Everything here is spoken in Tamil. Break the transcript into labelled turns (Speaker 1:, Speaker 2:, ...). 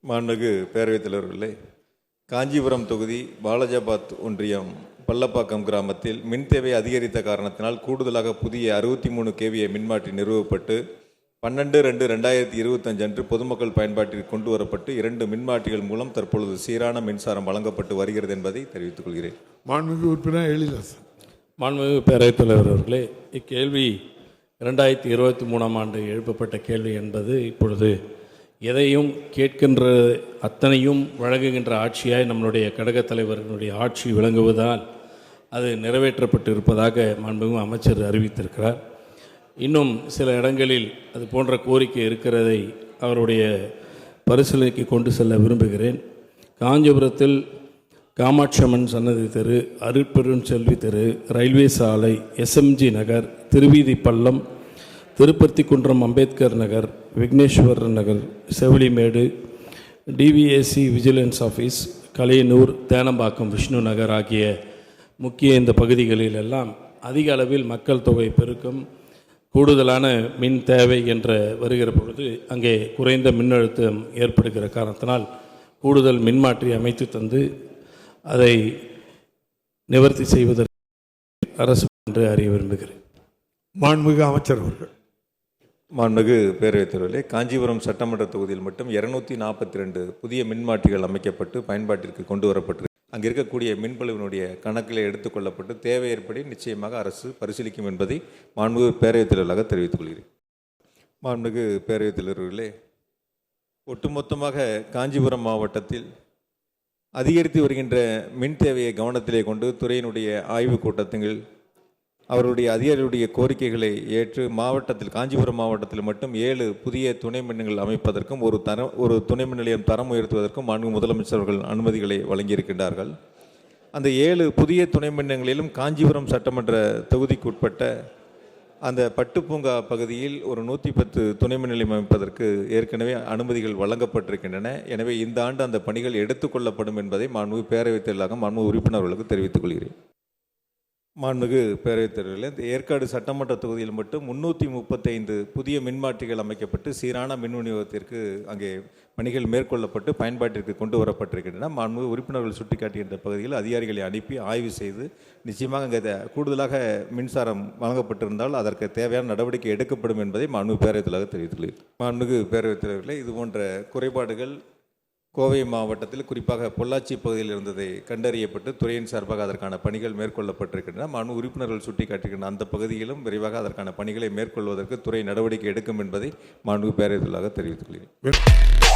Speaker 1: மாண்புமிகு பேரவைத் தலைவர்களே, காஞ்சிபுரம் தொகுதி பாலாஜாபாத் ஒன்றியம் பள்ளப்பாக்கம் கிராமத்தில் மின் தேவை அதிகரித்த காரணத்தினால் கூடுதலாக புதிய 63 kVA மின்மாற்றி நிறுவப்பட்டு 12/2/2025 அன்று பொதுமக்கள் பயன்பாட்டிற்கு கொண்டு வரப்பட்டு 2 மின்மாற்றிகள் மூலம் தற்பொழுது சீரான மின்சாரம் வழங்கப்பட்டு வருகிறது என்பதை தெரிவித்துக் கொள்கிறேன்.
Speaker 2: மாண்புமிகு உறுப்பினர் எழிலரசன்.
Speaker 3: மாண்புமிகு பேரவைத் தலைவர் அவர்களே, இக்கேள்வி 2023ஆம் ஆண்டு எழுப்பப்பட்ட கேள்வி என்பது இப்பொழுது எதையும் கேட்கின்ற அத்தனையும் வழங்குகின்ற ஆட்சியாய் நம்மளுடைய கழகத் தலைவர்களுடைய ஆட்சி விளங்குவதால் அது நிறைவேற்றப்பட்டு இருப்பதாக மாண்புமிகு அமைச்சர் அறிவித்திருக்கிறார். இன்னும் சில இடங்களில் அது போன்ற கோரிக்கை இருக்கிறதை அவருடைய பரிசீலனைக்கு கொண்டு செல்ல விரும்புகிறேன். காஞ்சிபுரத்தில் காமாட்சி அம்மன் சன்னதி தெரு, அருட்பெருஞ்செல்வி தெரு, ரயில்வே சாலை, SMG நகர், திருவீதி Pallam, Thirupparthi Kundram, Ambedkar Nagar, Vigneswarar Nagar, Sevilimedu, DVAC vigilance office, Kalaiyanur, Thenambakkam, Vishnu Nagar ஆகிய முக்கிய இந்த பகுதிகளில் எல்லாம் அதிக அளவில் மக்கள் தொகை பெருக்கம், கூடுதலான மின் தேவை என்ற வருகிற பொழுது அங்கே குறைந்த மின்னழுத்தம் ஏற்படுகிற காரணத்தினால் கூடுதல் மின்மாற்றி அமைத்து தந்து அதை நிவர்த்தி செய்வதற்கு அரசு என்று அறிய விரும்புகிறேன்.
Speaker 2: மாண்புமிகு அமைச்சர் அவர்கள்.
Speaker 1: மாண்புமிகு பேரவைத் தலைவர்களே, காஞ்சிபுரம் சட்டமன்ற தொகுதியில் மட்டும் 242 புதிய மின்மாற்றிகள் அமைக்கப்பட்டு பயன்பாட்டிற்கு கொண்டு வரப்பட்டு அங்கே இருக்கக்கூடிய மின்பளுவினுடைய கணக்கில் எடுத்துக்கொள்ளப்பட்டு தேவை ஏற்படி நிச்சயமாக அரசு பரிசீலிக்கும் என்பதை மாண்புமிகு பேரவைத் தலைவர்களாக தெரிவித்துக் கொள்கிறேன். மாண்புமிகு பேரவைத் தலைவர்களே, ஒட்டுமொத்தமாக காஞ்சிபுரம் மாவட்டத்தில் அதிகரித்து வருகின்ற மின் தேவையை கவனத்திலே கொண்டு துறையினுடைய ஆய்வுக் கூட்டத்தில் அவருடைய அதிகாரிகளுடைய கோரிக்கைகளை ஏற்று மாவட்டத்தில் காஞ்சிபுரம் மாவட்டத்தில் மட்டும் 7 புதிய துணை மின்நிலையங்கள் அமைப்பதற்கும் ஒரு துணை மின் நிலையம் தரம் உயர்த்துவதற்கும் மாண்புமிகு முதலமைச்சர் அவர்கள் அனுமதிகளை வழங்கியிருக்கின்றார்கள். அந்த 7 புதிய துணை மின் நிலையங்களிலும் காஞ்சிபுரம் சட்டமன்ற தொகுதிக்குட்பட்ட அந்த பட்டுப்பூங்கா பகுதியில் ஒரு 110 துணை மின் நிலையம் அமைப்பதற்கு ஏற்கனவே அனுமதிகள் வழங்கப்பட்டிருக்கின்றன. எனவே இந்த ஆண்டு அந்த பணிகள் எடுத்துக்கொள்ளப்படும் என்பதை மாண்புமிகு பேரவைத் தலைவராக மாண்புமிகு உறுப்பினர்களுக்கு தெரிவித்துக் கொள்கிறேன். மாண்புமிகு பேரவைத் தலைவர்களே, இந்த ஏற்காடு சட்டமன்ற தொகுதியில் மட்டும் 335 புதிய மின்மாற்றிகள் அமைக்கப்பட்டு சீரான மின் விநியோகத்திற்கு அங்கே பணிகள் மேற்கொள்ளப்பட்டு பயன்பாட்டிற்கு கொண்டு வரப்பட்டிருக்கின்றன. மாண்புமிகு உறுப்பினர்கள் சுட்டிக்காட்டுகின்ற பகுதியில் அதிகாரிகளை அனுப்பி ஆய்வு செய்து நிச்சயமாக அங்கே கூடுதலாக மின்சாரம் வழங்கப்பட்டிருந்தால் அதற்கு தேவையான நடவடிக்கை எடுக்கப்படும் என்பதை மாண்புமிகு பேரவைத் தலைவராக தெரிவித்துள்ளேன். மாண்புமிகு பேரவைத் தலைவர்களே, இதுபோன்ற குறைபாடுகள் கோவை மாவட்டத்தில் குறிப்பாக பொள்ளாச்சி பகுதியில் இருந்ததை கண்டறியப்பட்டு துறையின் சார்பாக அதற்கான பணிகள் மேற்கொள்ளப்பட்டிருக்கின்றன. மாண்பு உறுப்பினர்கள் சுட்டிக்காட்டுகின்ற அந்த பகுதியிலும் விரைவாக அதற்கான பணிகளை மேற்கொள்வதற்கு துறை நடவடிக்கை எடுக்கும் என்பதை மாண்புமிகு பேரவைத் தலைவராக தெரிவித்துக் கொள்கிறேன்.